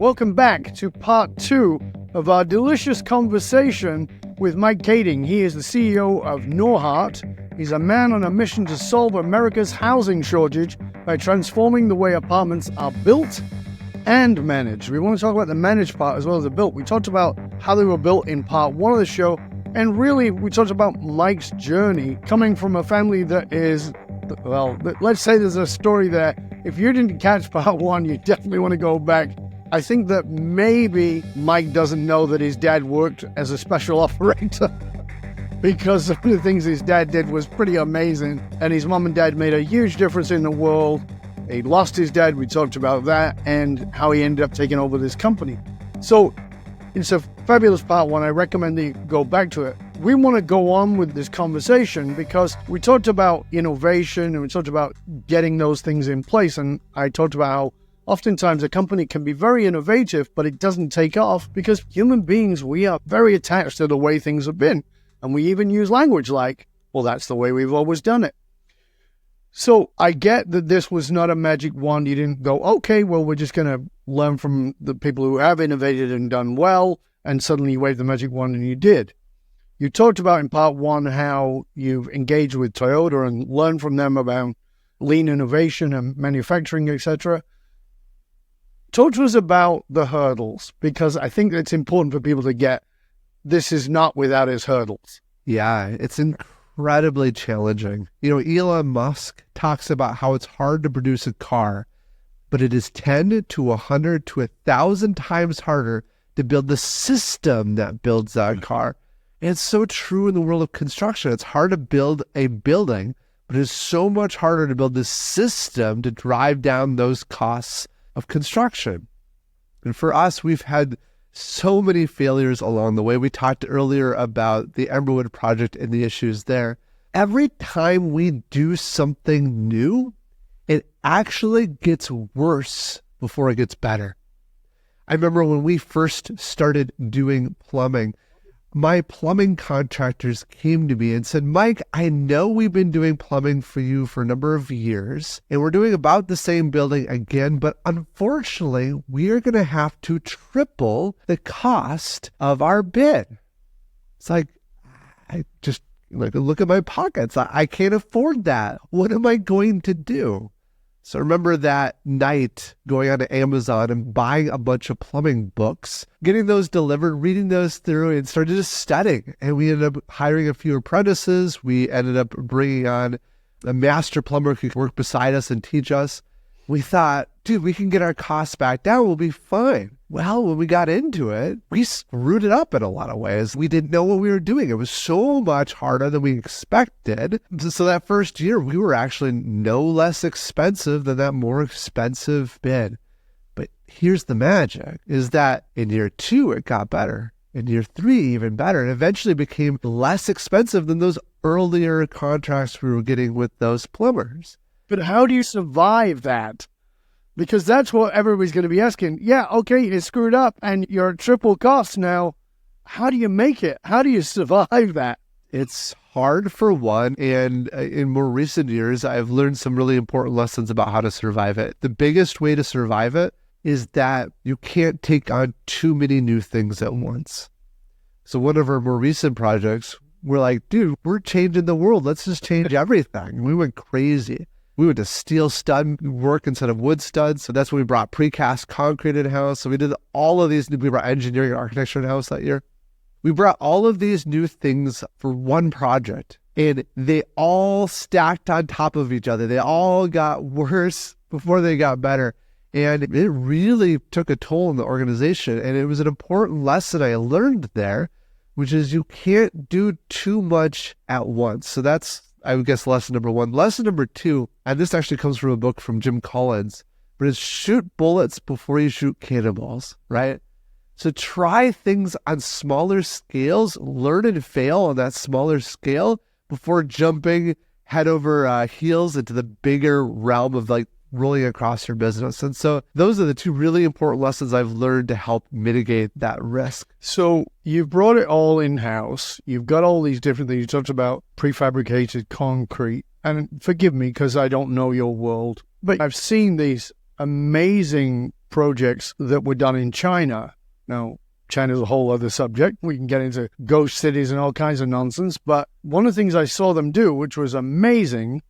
Welcome back to part 2 of our delicious conversation with Mike Kading. He is the CEO of Norhart. He's a man on a mission to solve America's housing shortage by transforming the way apartments are built and managed. We want to talk about the managed part as well as the built. We talked about how they were built in part 1 of the show, and really we talked about Mike's journey coming from a family that is, well, let's say there's a story there. If you didn't catch part 1, you definitely want to go back. I think that maybe Mike doesn't know that his dad worked as a special operator because some of the things his dad did was pretty amazing, and his mom and dad made a huge difference in the world. He lost his dad, we talked about that, and how he ended up taking over this company. So it's a fabulous part 1. I recommend that you go back to it. We want to go on with this conversation because we talked about innovation and we talked about getting those things in place, and I talked about how oftentimes a company can be very innovative, but it doesn't take off because human beings, we are very attached to the way things have been. And we even use language like, well, that's the way we've always done it. So I get that this was not a magic wand. You didn't go, okay, well, we're just going to learn from the people who have innovated and done well, and suddenly you waved the magic wand and you did. You talked about in part 1 how you've engaged with Toyota and learned from them about lean innovation and manufacturing, etc. Talk to us about the hurdles, because I think it's important for people to get this is not without its hurdles. Yeah, it's incredibly challenging. Elon Musk talks about how it's hard to produce a car, but it is 10 to 100 to 1,000 times harder to build the system that builds that car. And it's so true in the world of construction. It's hard to build a building, but it's so much harder to build the system to drive down those costs of construction. And for us, we've had so many failures along the way. We talked earlier about the Emberwood project and the issues there. Every time we do something new, it actually gets worse before it gets better. I remember when we first started doing plumbing, my plumbing contractors came to me and said, Mike, I know we've been doing plumbing for you for a number of years, and we're doing about the same building again, but unfortunately, we are going to have to triple the cost of our bid. It's like, I just look at my pockets. I can't afford that. What am I going to do? So I remember that night going onto Amazon and buying a bunch of plumbing books, getting those delivered, reading those through, and started just studying. And we ended up hiring a few apprentices. We ended up bringing on a master plumber who could work beside us and teach us. We thought, dude, we can get our costs back down. We'll be fine. Well, when we got into it, we screwed it up in a lot of ways. We didn't know what we were doing. It was so much harder than we expected. So that first year, we were actually no less expensive than that more expensive bid. But here's the magic, is that in year 2, it got better. In year 3, even better. And eventually became less expensive than those earlier contracts we were getting with those plumbers. But how do you survive that? Because that's what everybody's going to be asking. Yeah, okay, you screwed up and you're at triple cost now. How do you make it? How do you survive that? It's hard for one, and in more recent years, I've learned some really important lessons about how to survive it. The biggest way to survive it is that you can't take on too many new things at once. So one of our more recent projects, we're like, dude, we're changing the world. Let's just change everything. We went crazy. We went to steel stud work instead of wood studs. So that's when we brought precast concrete in-house. So we did all of these. We brought engineering and architecture in-house that year. We brought all of these new things for one project, and they all stacked on top of each other. They all got worse before they got better. And it really took a toll on the organization. And it was an important lesson I learned there, which is you can't do too much at once. So that's, I would guess, lesson number 1. Lesson number 2, and this actually comes from a book from Jim Collins, but it's shoot bullets before you shoot cannonballs, right? So try things on smaller scales, learn and fail on that smaller scale before jumping head over heels into the bigger realm of rolling across your business. And so those are the 2 really important lessons I've learned to help mitigate that risk. So you've brought it all in-house. You've got all these different things. You talked about prefabricated concrete. And forgive me because I don't know your world, but I've seen these amazing projects that were done in China. Now, China's a whole other subject. We can get into ghost cities and all kinds of nonsense. But one of the things I saw them do, which was amazing,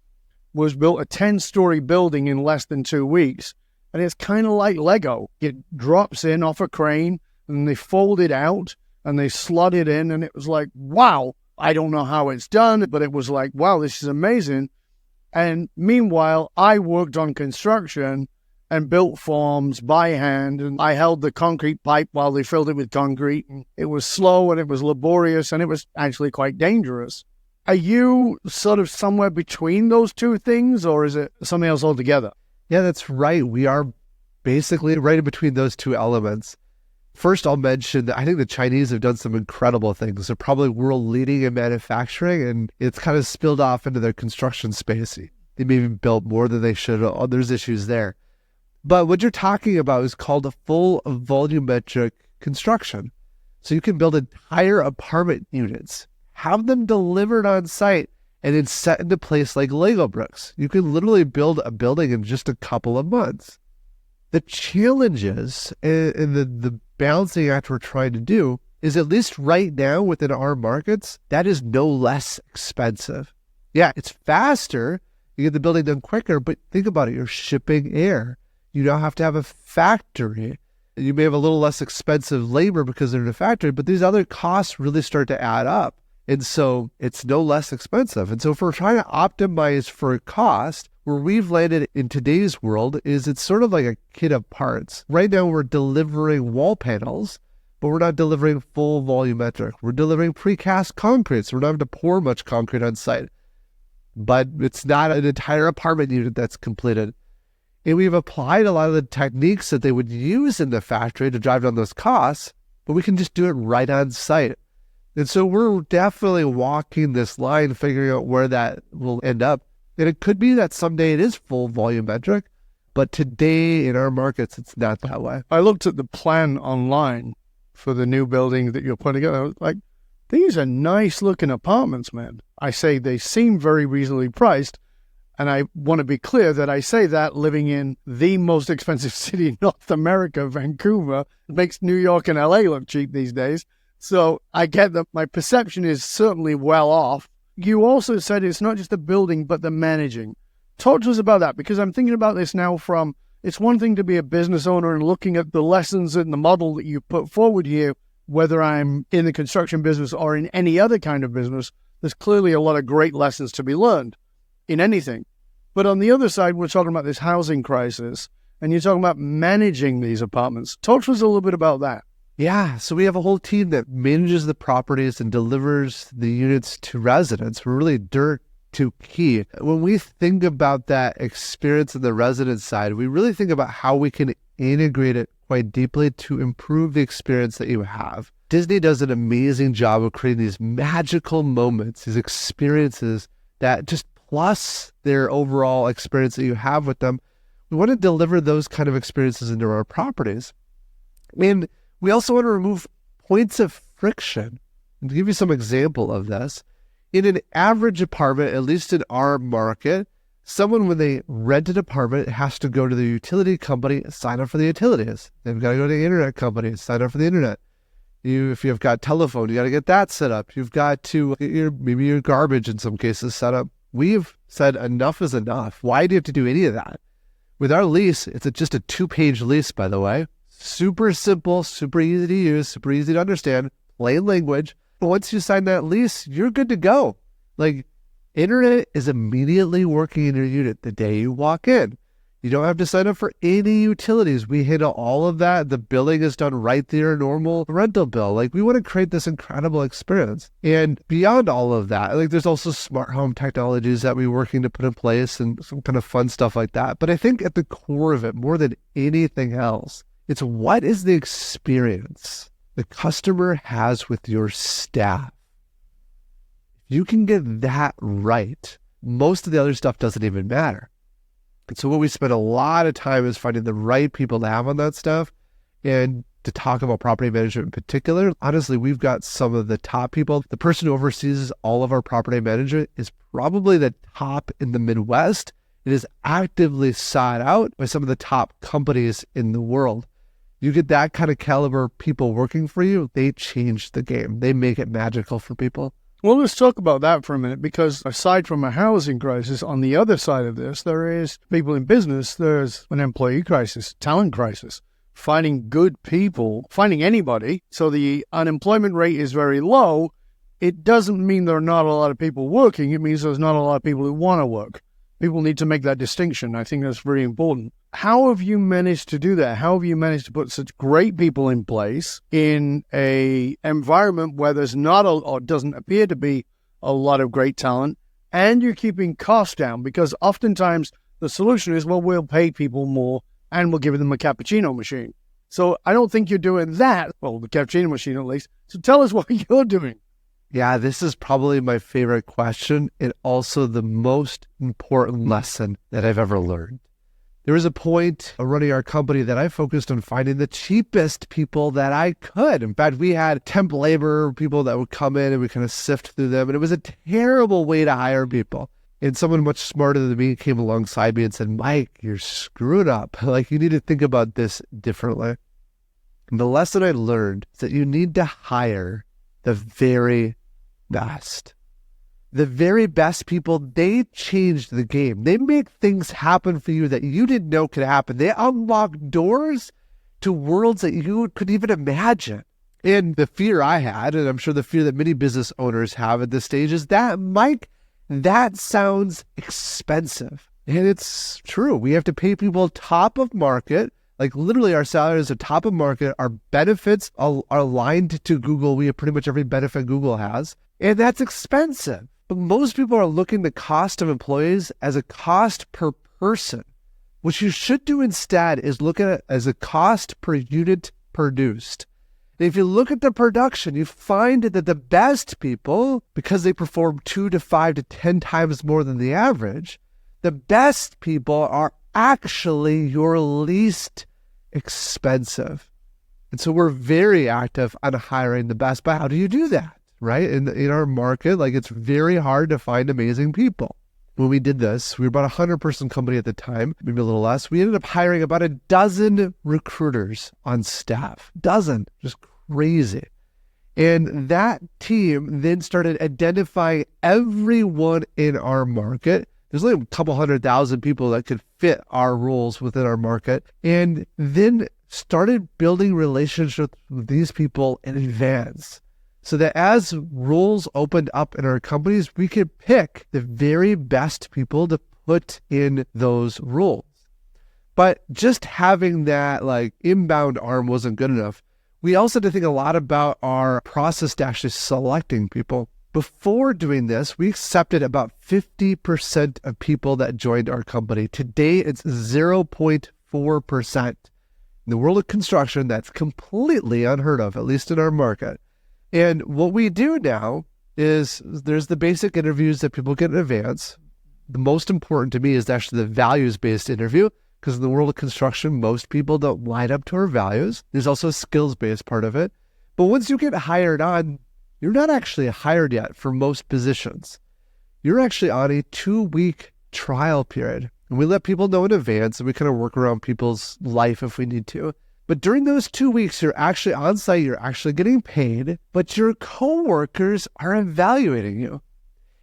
was built a 10-story building in less than 2 weeks. And it's kind of like Lego. It drops in off a crane and they fold it out and they slot it in. And it was like, wow, I don't know how it's done, but it was like, wow, this is amazing. And meanwhile, I worked on construction and built forms by hand. And I held the concrete pipe while they filled it with concrete. And it was slow and it was laborious and it was actually quite dangerous. Are you sort of somewhere between those two things, or is it something else altogether? Yeah, that's right. We are basically right in between those two elements. First, I'll mention that I think the Chinese have done some incredible things. They're probably world leading in manufacturing, and it's kind of spilled off into their construction space. They may have built more than they should. There's issues there. But what you're talking about is called a full volumetric construction. So you can build entire apartment units, have them delivered on site, and then set into place like Lego bricks. You can literally build a building in just a couple of months. The challenges and the balancing act we're trying to do is, at least right now within our markets, that is no less expensive. Yeah, it's faster. You get the building done quicker, but think about it. You're shipping air. You now have to have a factory. You may have a little less expensive labor because they're in a factory, but these other costs really start to add up. And so it's no less expensive. And so if we're trying to optimize for cost, where we've landed in today's world is it's sort of like a kit of parts. Right now we're delivering wall panels, but we're not delivering full volumetric. We're delivering precast concrete, so we're not having to pour much concrete on site. But it's not an entire apartment unit that's completed. And we've applied a lot of the techniques that they would use in the factory to drive down those costs, but we can just do it right on site. And so we're definitely walking this line, figuring out where that will end up. And it could be that someday it is full volumetric, but today in our markets, it's not that way. I looked at the plan online for the new building that you're putting together. I was like, these are nice looking apartments, man. I say they seem very reasonably priced. And I want to be clear that I say that living in the most expensive city in North America, Vancouver. It makes New York and LA look cheap these days. So I get that my perception is certainly well off. You also said it's not just the building, but the managing. Talk to us about that, because I'm thinking about this now from, it's one thing to be a business owner and looking at the lessons and the model that you put forward here, whether I'm in the construction business or in any other kind of business, there's clearly a lot of great lessons to be learned in anything. But on the other side, we're talking about this housing crisis, and you're talking about managing these apartments. Talk to us a little bit about that. Yeah, so we have a whole team that manages the properties and delivers the units to residents. We're really dirt to key. When we think about that experience on the resident side, we really think about how we can integrate it quite deeply to improve the experience that you have. Disney does an amazing job of creating these magical moments, these experiences that just plus their overall experience that you have with them. We want to deliver those kind of experiences into our properties. And we also want to remove points of friction. And to give you some example of this, in an average apartment, at least in our market, someone, when they rent an apartment, has to go to the utility company and sign up for the utilities. They've got to go to the internet company and sign up for the internet. If you've got telephone, you got to get that set up. You've got to get maybe your garbage in some cases set up. We've said enough is enough. Why do you have to do any of that? With our lease, it's just a 2-page lease, by the way. Super simple, super easy to use, super easy to understand, plain language. But once you sign that lease, you're good to go. Like, internet is immediately working in your unit the day you walk in. You don't have to sign up for any utilities. We handle all of that. The billing is done right there, normal rental bill. Like, we want to create this incredible experience. And beyond all of that, like, there's also smart home technologies that we're working to put in place and some kind of fun stuff like that. But I think at the core of it, more than anything else, it's what is the experience the customer has with your staff. If you can get that right, most of the other stuff doesn't even matter. And so what we spend a lot of time is finding the right people to have on that stuff. And to talk about property management in particular, honestly, we've got some of the top people. The person who oversees all of our property management is probably the top in the Midwest It is actively sought out by some of the top companies in the world. You get that kind of caliber people working for you, they change the game. They make it magical for people. Well, let's talk about that for a minute, because aside from a housing crisis, on the other side of this, there is people in business, there's an employee crisis, talent crisis, finding good people, finding anybody. So the unemployment rate is very low. It doesn't mean there are not a lot of people working. It means there's not a lot of people who want to work. People need to make that distinction. I think that's very important. How have you managed to do that? How have you managed to put such great people in place in a environment where there's not or doesn't appear to be a lot of great talent, and you're keeping costs down? Because oftentimes the solution is, well, we'll pay people more and we'll give them a cappuccino machine. So I don't think you're doing that. Well, the cappuccino machine at least. So tell us what you're doing. Yeah, this is probably my favorite question, and also the most important lesson that I've ever learned. There was a point running our company that I focused on finding the cheapest people that I could. In fact, we had temp labor people that would come in and we kind of sift through them. And it was a terrible way to hire people. And someone much smarter than me came alongside me and said, Mike, you're screwed up. Like, you need to think about this differently. And the lesson I learned is that you need to hire the very best. The very best people, they change the game. They make things happen for you that you didn't know could happen. They unlock doors to worlds that you couldn't even imagine. And the fear I had, and I'm sure the fear that many business owners have at this stage, is that, Mike, that sounds expensive. And it's true. We have to pay people top of market. Like, literally, our salaries are top of market. Our benefits are aligned to Google. We have pretty much every benefit Google has. And that's expensive. But most people are looking at the cost of employees as a cost per person. What you should do instead is look at it as a cost per unit produced. And if you look at the production, you find that the best people, because they perform 2 to 5 to 10 times more than the average, the best people are actually your least expensive. And so we're very active on hiring the best. But how do you do that? Right? In our market, like, it's very hard to find amazing people. When we did this, we were about a 100-person company at the time, maybe a little less. We ended up hiring about a dozen recruiters on staff. Dozen. Just crazy. And that team then started identifying everyone in our market. There's only a couple 100,000 people that could fit our roles within our market. And then started building relationships with these people in advance, so that as roles opened up in our companies, we could pick the very best people to put in those roles. But just having that like inbound arm wasn't good enough. We also had to think a lot about our process to actually selecting people. Before doing this, we accepted about 50% of people that joined our company. Today, it's 0.4%. In the world of construction, that's completely unheard of, at least in our market. And what we do now is there's the basic interviews that people get in advance. The most important to me is actually the values-based interview, because in the world of construction, most people don't line up to our values. There's also a skills-based part of it. But once you get hired on, you're not actually hired yet for most positions. You're actually on a 2-week trial period. And we let people know in advance, and we kind of work around people's life if we need to. But during those 2 weeks, you're actually on site, you're actually getting paid, but your coworkers are evaluating you.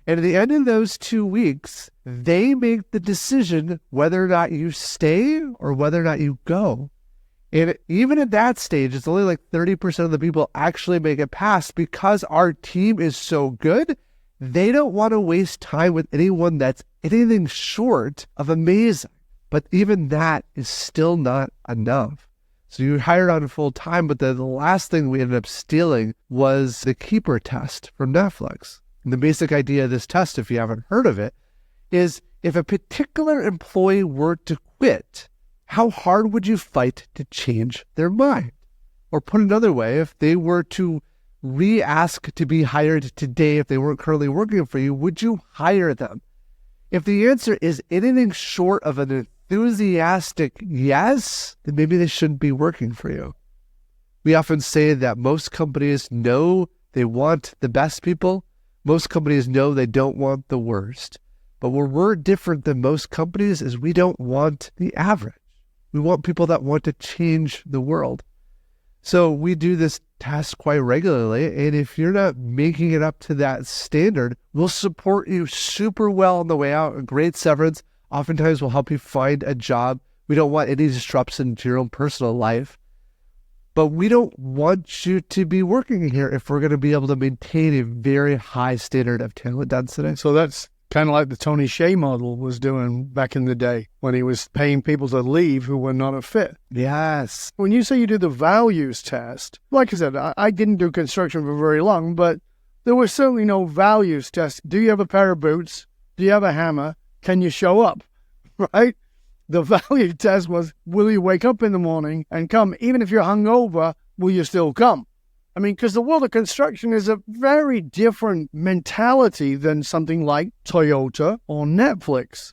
And at the end of those 2 weeks, they make the decision whether or not you stay or whether or not you go. And even at that stage, it's only like 30% of the people actually make it past, because our team is so good. They don't want to waste time with anyone that's anything short of amazing. But even that is still not enough. So you hired on full time, but the last thing we ended up stealing was the keeper test from Netflix. And the basic idea of this test, if you haven't heard of it, is if a particular employee were to quit, how hard would you fight to change their mind? Or put another way, if they were to re-ask to be hired today, if they weren't currently working for you, would you hire them? If the answer is anything short of an enthusiastic yes, then maybe they shouldn't be working for you. We often say that most companies know they want the best people. Most companies know they don't want the worst. But where we're different than most companies is we don't want the average. We want people that want to change the world. So we do this test quite regularly. And if you're not making it up to that standard, we'll support you super well on the way out. A great severance. Oftentimes we'll help you find a job. We don't want any disruption to your own personal life. But we don't want you to be working here if we're going to be able to maintain a very high standard of talent density. So that's kind of like the Tony Hsieh model was doing back in the day when he was paying people to leave who were not a fit. Yes. When you say you do the values test, like I said, I didn't do construction for very long, but there was certainly no values test. Do you have a pair of boots? Do you have a hammer? Can you show up? Right? The value test was, will you wake up in the morning and come? Even if you're hungover, will you still come? I mean, because the world of construction is a very different mentality than something like Toyota or Netflix.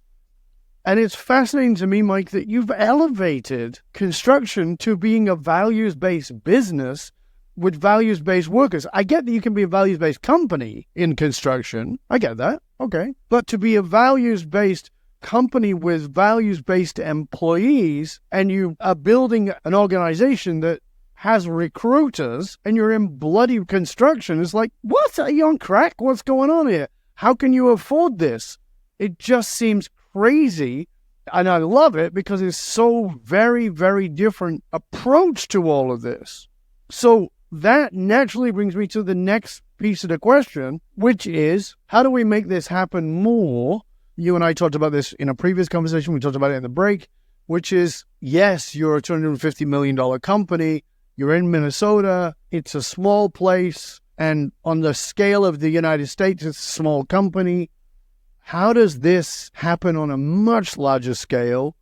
And it's fascinating to me, Mike, that you've elevated construction to being a values-based business with values-based workers. I get that you can be a values-based company in construction. I get that. Okay. But to be a values-based company with values-based employees, and you are building an organization that has recruiters, and you're in bloody construction, it's like, what? Are you on crack? What's going on here? How can you afford this? It just seems crazy, and I love it because it's so very, very different approach to all of this. So that naturally brings me to the next piece of the question, which is, how do we make this happen more? You and I talked about this in a previous conversation. We talked about it in the break, which is, yes, you're a $250 million company. You're in Minnesota. It's a small place. And on the scale of the United States, it's a small company. How does this happen on a much larger scale?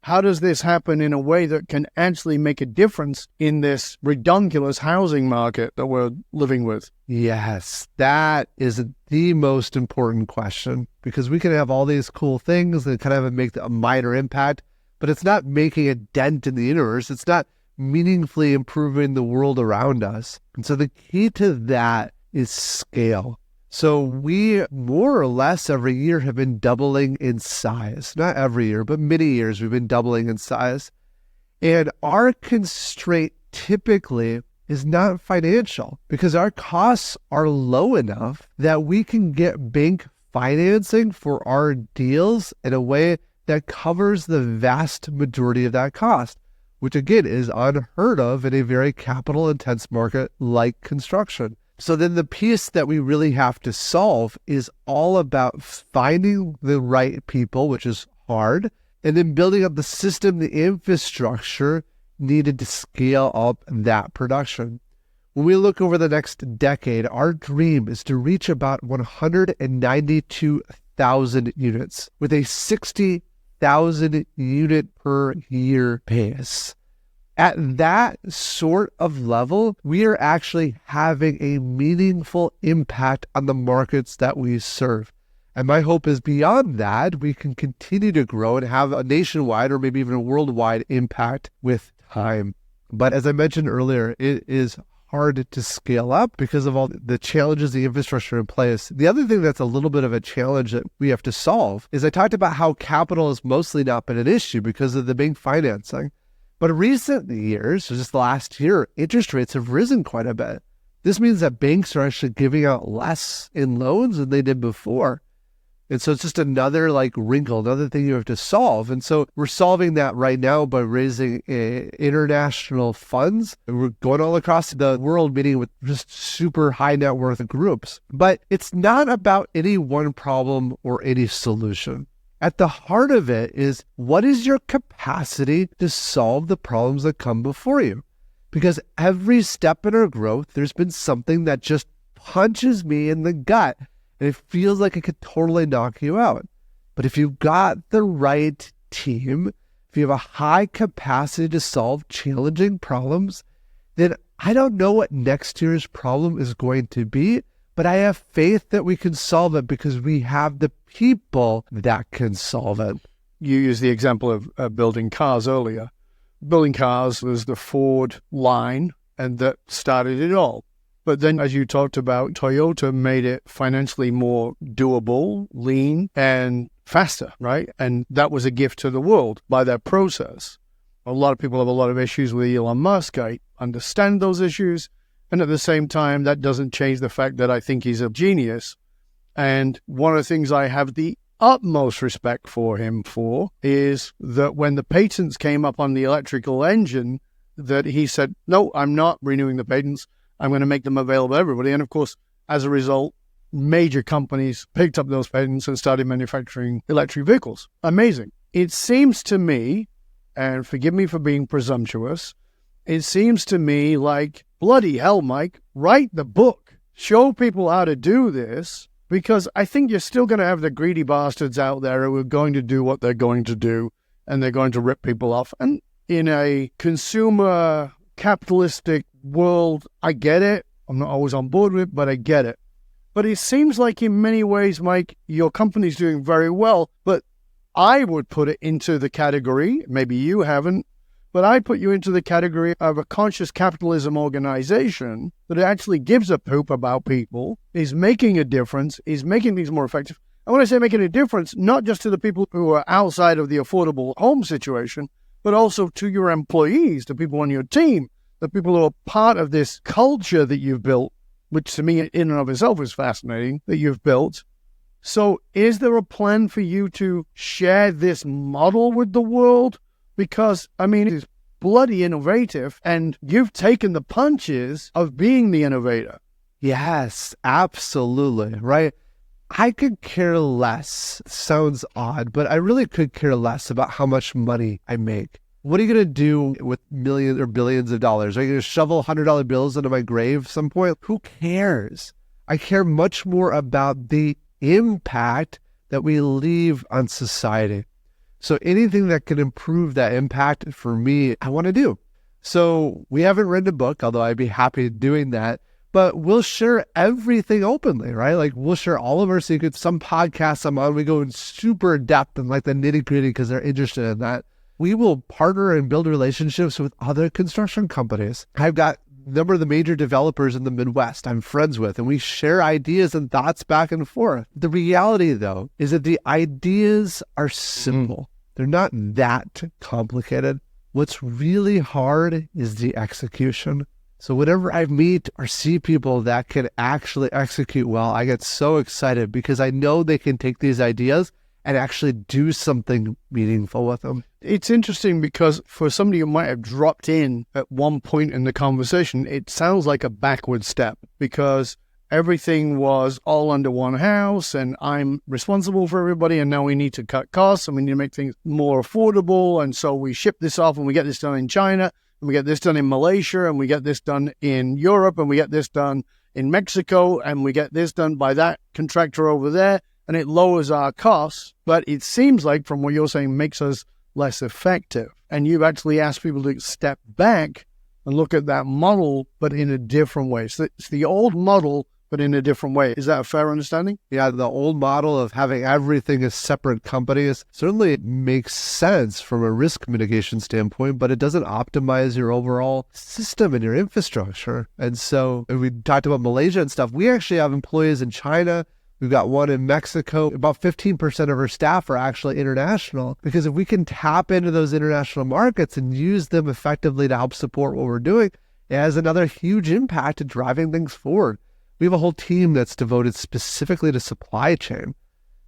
How does this happen in a way that can actually make a difference in this redonkulous housing market that we're living with? Yes, that is the most important question, because we can have all these cool things that kind of make a minor impact, but it's not making a dent in the universe. It's not meaningfully improving the world around us. And so the key to that is scale. So we more or less every year have been doubling in size. Not every year, but many years we've been doubling in size. And our constraint typically is not financial, because our costs are low enough that we can get bank financing for our deals in a way that covers the vast majority of that cost, which again is unheard of in a very capital intense market like construction. So then the piece that we really have to solve is all about finding the right people, which is hard, and then building up the system, the infrastructure needed to scale up that production. When we look over the next decade, our dream is to reach about 192,000 units with a 60,000 unit per year pace. At that sort of level, we are actually having a meaningful impact on the markets that we serve. And my hope is beyond that, we can continue to grow and have a nationwide or maybe even a worldwide impact with time. But as I mentioned earlier, it is hard to scale up because of all the challenges, the infrastructure in place. The other thing that's a little bit of a challenge that we have to solve is I talked about how capital has mostly not been an issue because of the bank financing. But in recent years, so just last year, interest rates have risen quite a bit. This means that banks are actually giving out less in loans than they did before. And so it's just another wrinkle, another thing you have to solve. And so we're solving that right now by raising international funds. And we're going all across the world, meeting with just super high net worth groups. But it's not about any one problem or any solution. At the heart of it is, what is your capacity to solve the problems that come before you? Because every step in our growth, there's been something that just punches me in the gut, and it feels like it could totally knock you out. But if you've got the right team, if you have a high capacity to solve challenging problems, then I don't know what next year's problem is going to be, but I have faith that we can solve it because we have the people that can solve it. You used the example of building cars earlier. Building cars was the Ford line, and that started it all. But then, as you talked about, Toyota made it financially more doable, lean, and faster, right? And that was a gift to the world by that process. A lot of people have a lot of issues with Elon Musk. I understand those issues. And at the same time, that doesn't change the fact that I think he's a genius. And one of the things I have the utmost respect for him for is that when the patents came up on the electrical engine, that he said, no, I'm not renewing the patents. I'm going to make them available to everybody. And of course, as a result, major companies picked up those patents and started manufacturing electric vehicles. Amazing. It seems to me, and forgive me for being presumptuous, it seems to me like, bloody hell, Mike, write the book. Show people how to do this, because I think you're still going to have the greedy bastards out there who are going to do what they're going to do, and they're going to rip people off. And in a consumer capitalistic world, I get it. I'm not always on board with it, but I get it. But it seems like in many ways, Mike, your company's doing very well, but I would put it into the category, maybe you haven't, but I put you into the category of a conscious capitalism organization that actually gives a poop about people, is making a difference, is making things more effective. And when I say making a difference, not just to the people who are outside of the affordable home situation, but also to your employees, the people on your team, the people who are part of this culture that you've built, which to me in and of itself is fascinating, that you've built. So is there a plan for you to share this model with the world? Because, I mean, it's bloody innovative, and you've taken the punches of being the innovator. Yes, absolutely, right? I could care less. Sounds odd, but I really could care less about how much money I make. What are you going to do with millions or billions of dollars? Are you going to shovel $100 bills into my grave at some point? Who cares? I care much more about the impact that we leave on society. So anything that can improve that impact for me, I want to do. So we haven't written a book, although I'd be happy doing that. But we'll share everything openly, right? Like we'll share all of our secrets. Some podcasts I'm on, we go in super depth and like the nitty gritty because they're interested in that. We will partner and build relationships with other construction companies. I've got a number of the major developers in the Midwest I'm friends with, and we share ideas and thoughts back and forth. The reality, though, is that the ideas are simple. They're not that complicated. What's really hard is the execution. So whenever I meet or see people that can actually execute well, I get so excited because I know they can take these ideas and actually do something meaningful with them. It's interesting because for somebody who might have dropped in at one point in the conversation, it sounds like a backward step because everything was all under one house and I'm responsible for everybody, and now we need to cut costs and we need to make things more affordable, and so we ship this off and we get this done in China, and we get this done in Malaysia, and we get this done in Europe, and we get this done in Mexico, and we get this done by that contractor over there, and it lowers our costs. But it seems like, from what you're saying, makes us less effective. And you've actually asked people to step back and look at that model, but in a different way. So it's the old model, but in a different way. Is that a fair understanding? Yeah, the old model of having everything as separate companies certainly makes sense from a risk mitigation standpoint, but it doesn't optimize your overall system and your infrastructure. And so we talked about Malaysia and stuff. We actually have employees in China. We've got one in Mexico. About 15% of our staff are actually international, because if we can tap into those international markets and use them effectively to help support what we're doing, it has another huge impact to driving things forward. We have a whole team that's devoted specifically to supply chain.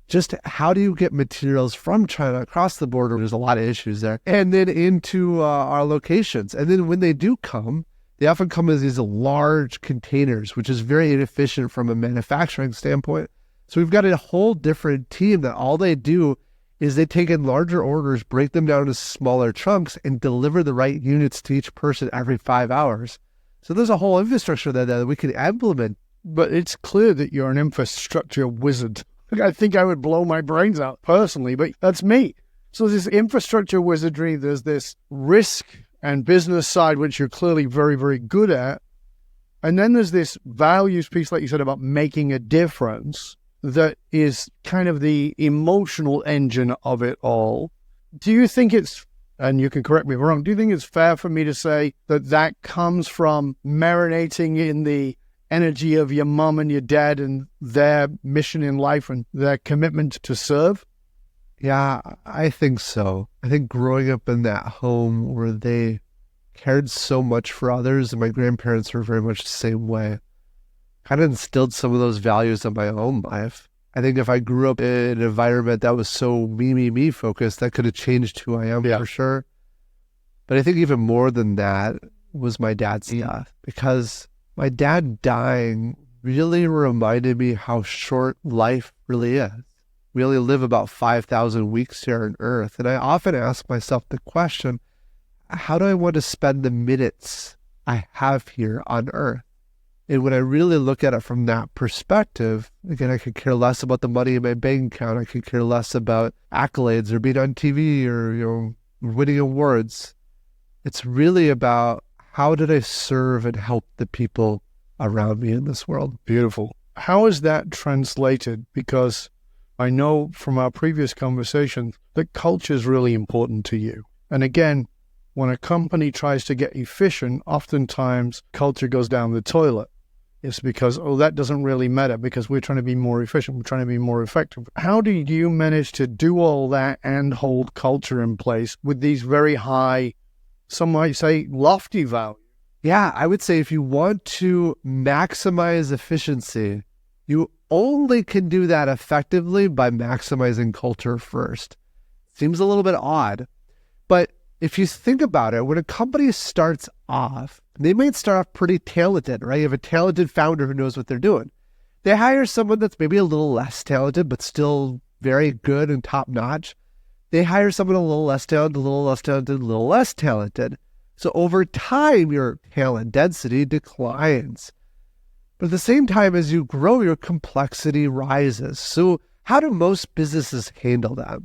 Just how do you get materials from China across the border? There's a lot of issues there. And then into our locations. And then when they do come, they often come as these large containers, which is very inefficient from a manufacturing standpoint. So we've got a whole different team that all they do is they take in larger orders, break them down into smaller chunks, and deliver the right units to each person every 5 hours. So there's a whole infrastructure there that we can implement. But it's clear that you're an infrastructure wizard. I think I would blow my brains out personally, but that's me. So this infrastructure wizardry, there's this risk and business side, which you're clearly very, very good at. And then there's this values piece, like you said, about making a difference, that is kind of the emotional engine of it all. Do you think it's, and you can correct me if I'm wrong, do you think it's fair for me to say that that comes from marinating in the energy of your mom and your dad and their mission in life and their commitment to serve? Yeah, I think so. I think growing up in that home where they cared so much for others, and my grandparents were very much the same way, kind of instilled some of those values in my own life. I think if I grew up in an environment that was so me focused, that could have changed who I am for sure. But I think even more than that was my dad's death, because my dad dying really reminded me how short life really is. We only live about 5,000 weeks here on Earth. And I often ask myself the question, how do I want to spend the minutes I have here on Earth? And when I really look at it from that perspective, again, I could care less about the money in my bank account. I could care less about accolades or being on TV or, winning awards. It's really about how did I serve and help the people around me in this world? Beautiful. How is that translated? Because I know from our previous conversation that culture is really important to you. And again, when a company tries to get efficient, oftentimes culture goes down the toilet. It's because, that doesn't really matter because we're trying to be more efficient. We're trying to be more effective. How do you manage to do all that and hold culture in place with these very high, some might say lofty values? Yeah, I would say if you want to maximize efficiency, you only can do that effectively by maximizing culture first. Seems a little bit odd, but if you think about it, when a company starts off, they might start off pretty talented, right? You have a talented founder who knows what they're doing. They hire someone that's maybe a little less talented, but still very good and top notch. They hire someone a little less talented, a little less talented, a little less talented. So over time, your talent density declines. But at the same time, as you grow, your complexity rises. So how do most businesses handle that?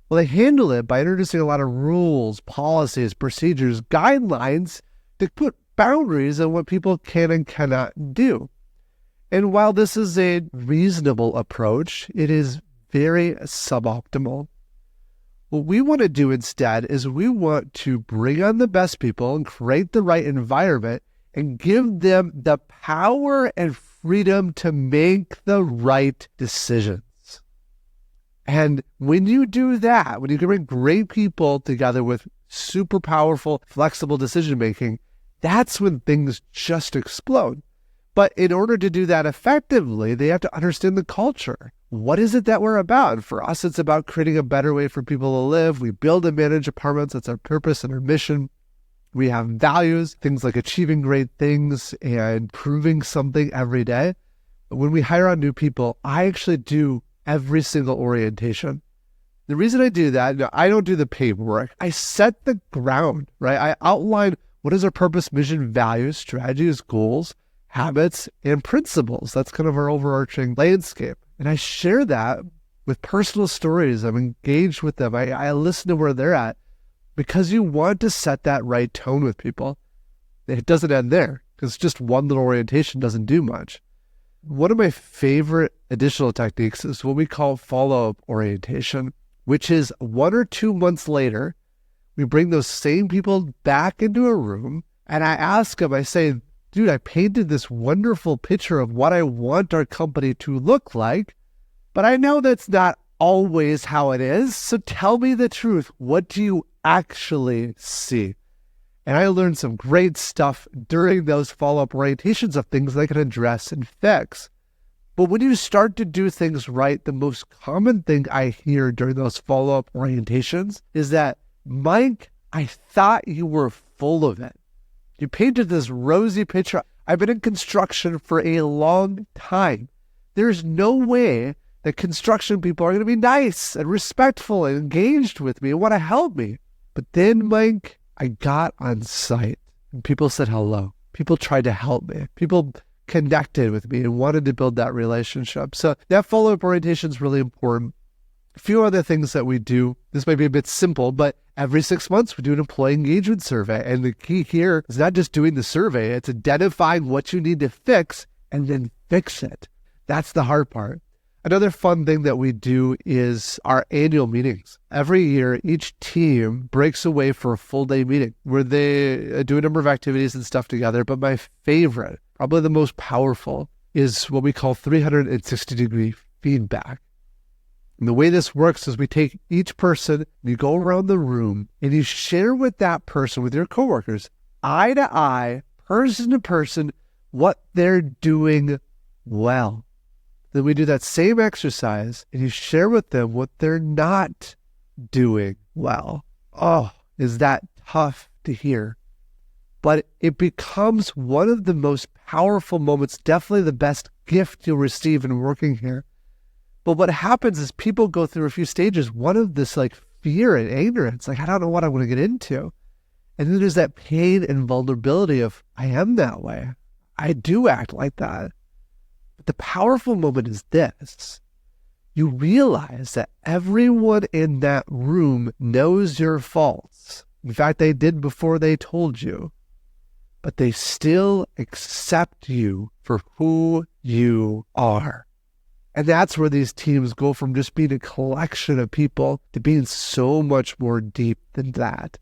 Well, they handle it by introducing a lot of rules, policies, procedures, guidelines to put boundaries on what people can and cannot do. And while this is a reasonable approach, it is very suboptimal. What we want to do instead is we want to bring on the best people and create the right environment and give them the power and freedom to make the right decisions. And when you do that, when you can bring great people together with super powerful, flexible decision-making, that's when things just explode. But in order to do that effectively, they have to understand the culture. What is it that we're about? And for us, it's about creating a better way for people to live. We build and manage apartments. That's our purpose and our mission. We have values, things like achieving great things and proving something every day. But when we hire on new people, I actually do every single orientation. The reason I do that, I don't do the paperwork. I set the ground, right? I outline what is our purpose, mission, values, strategies, goals, habits, and principles. That's kind of our overarching landscape. And I share that with personal stories. I'm engaged with them. I listen to where they're at because you want to set that right tone with people. It doesn't end there because just one little orientation doesn't do much. One of my favorite additional techniques is what we call follow-up orientation, which is 1 or 2 months later, we bring those same people back into a room and I ask them, I say, dude, I painted this wonderful picture of what I want our company to look like, but I know that's not always how it is. So tell me the truth. What do you actually see? And I learned some great stuff during those follow-up orientations of things I can address and fix. But when you start to do things right, the most common thing I hear during those follow-up orientations is that, Mike, I thought you were full of it. You painted this rosy picture. I've been in construction for a long time. There's no way that construction people are going to be nice and respectful and engaged with me and want to help me. But then, Mike, I got on site and people said hello. People tried to help me. People connected with me and wanted to build that relationship. So that follow-up orientation is really important. A few other things that we do, this might be a bit simple, but every 6 months we do an employee engagement survey. And the key here is not just doing the survey, it's identifying what you need to fix and then fix it. That's the hard part. Another fun thing that we do is our annual meetings. Every year, each team breaks away for a full day meeting where they do a number of activities and stuff together. But my favorite probably the most powerful, is what we call 360-degree feedback. And the way this works is we take each person, and you go around the room, and you share with that person, with your coworkers, eye to eye, person to person, what they're doing well. Then we do that same exercise, and you share with them what they're not doing well. Oh, is that tough to hear? But it becomes one of the most powerful moments, definitely the best gift you'll receive in working here. But what happens is people go through a few stages. One of this like fear and ignorance, like I don't know what I want to get into. And then there's that pain and vulnerability of I am that way. I do act like that. But the powerful moment is this. You realize that everyone in that room knows your faults. In fact, they did before they told you. But they still accept you for who you are. And that's where these teams go from just being a collection of people to being so much more deep than that.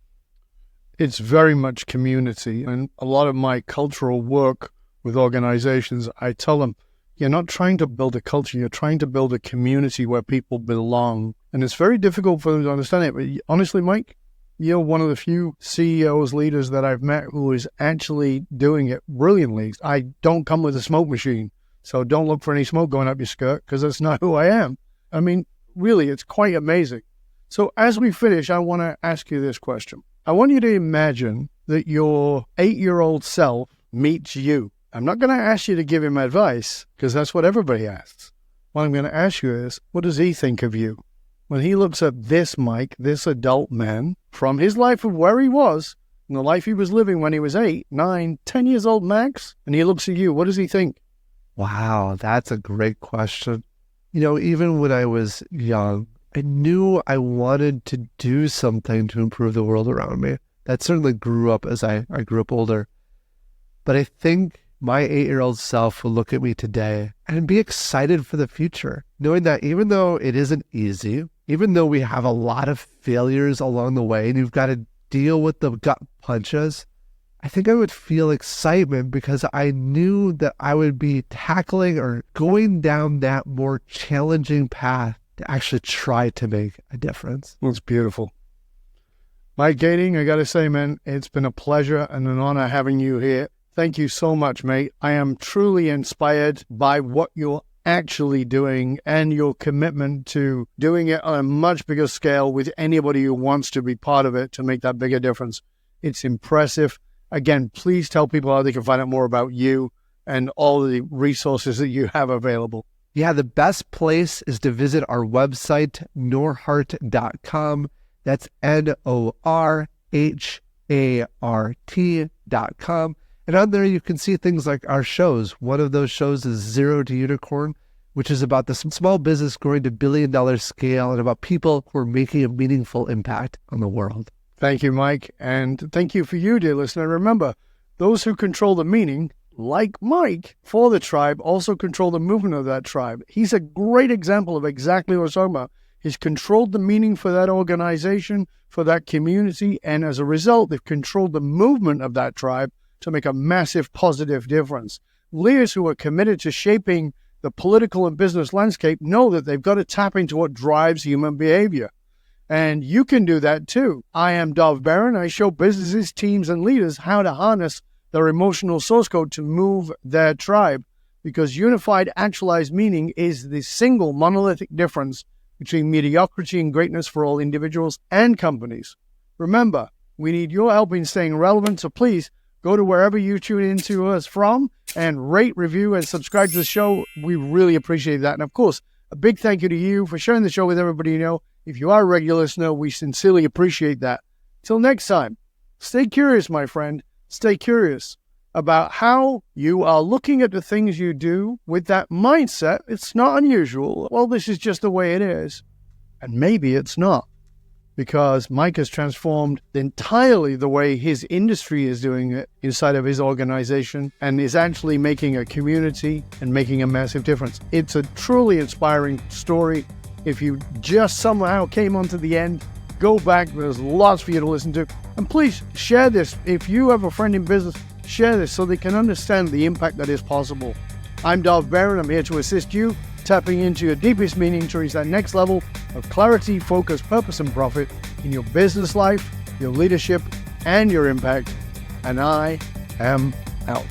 It's very much community. And a lot of my cultural work with organizations, I tell them, you're not trying to build a culture, you're trying to build a community where people belong. And it's very difficult for them to understand it. But honestly, Mike, you're one of the few CEOs, leaders that I've met who is actually doing it brilliantly. I don't come with a smoke machine, so don't look for any smoke going up your skirt because that's not who I am. I mean, really, it's quite amazing. So as we finish, I want to ask you this question. I want you to imagine that your 8-year-old self meets you. I'm not going to ask you to give him advice because that's what everybody asks. What I'm going to ask you is, what does he think of you? When he looks at this Mike, this adult man, from his life of where he was, and the life he was living when he was 8, 9, 10 years old max, and he looks at you, what does he think? Wow, that's a great question. You know, even when I was young, I knew I wanted to do something to improve the world around me. That certainly grew up as I grew up older. But I think my 8-year-old self will look at me today and be excited for the future, knowing that even though it isn't easy, even though we have a lot of failures along the way and you've got to deal with the gut punches, I think I would feel excitement because I knew that I would be tackling or going down that more challenging path to actually try to make a difference. That's beautiful. Mike Gating, I got to say, man, it's been a pleasure and an honor having you here. Thank you so much, mate. I am truly inspired by what you're actually doing and your commitment to doing it on a much bigger scale with anybody who wants to be part of it to make that bigger difference. It's impressive. Again, please tell people how they can find out more about you and all the resources that you have available. Yeah, the best place is to visit our website, norhart.com. That's NORHART.com. And on there, you can see things like our shows. One of those shows is Zero to Unicorn, which is about the small business growing to billion-dollar scale and about people who are making a meaningful impact on the world. Thank you, Mike. And thank you for you, dear listener. Remember, those who control the meaning, like Mike, for the tribe, also control the movement of that tribe. He's a great example of exactly what I'm talking about. He's controlled the meaning for that organization, for that community, and as a result, they've controlled the movement of that tribe to make a massive positive difference. Leaders who are committed to shaping the political and business landscape know that they've got to tap into what drives human behavior. And you can do that too. I am Dov Barron. I show businesses, teams, and leaders how to harness their emotional source code to move their tribe, because unified actualized meaning is the single monolithic difference between mediocrity and greatness for all individuals and companies. Remember, we need your help in staying relevant, so please go to wherever you tune into us from and rate, review, and subscribe to the show. We really appreciate that. And of course, a big thank you to you for sharing the show with everybody you know. If you are a regular listener, we sincerely appreciate that. Till next time, stay curious, my friend. Stay curious about how you are looking at the things you do with that mindset. It's not unusual. Well, this is just the way it is. And maybe it's not, because Mike has transformed entirely the way his industry is doing it inside of his organization and is actually making a community and making a massive difference. It's a truly inspiring story. If you just somehow came onto the end, go back. There's lots for you to listen to. And please share this. If you have a friend in business share this so they can understand the impact that is possible. I'm Dov Baron. I'm here to assist you, tapping into your deepest meaning to reach that next level of clarity, focus, purpose, and profit in your business life, your leadership, and your impact. And I am out.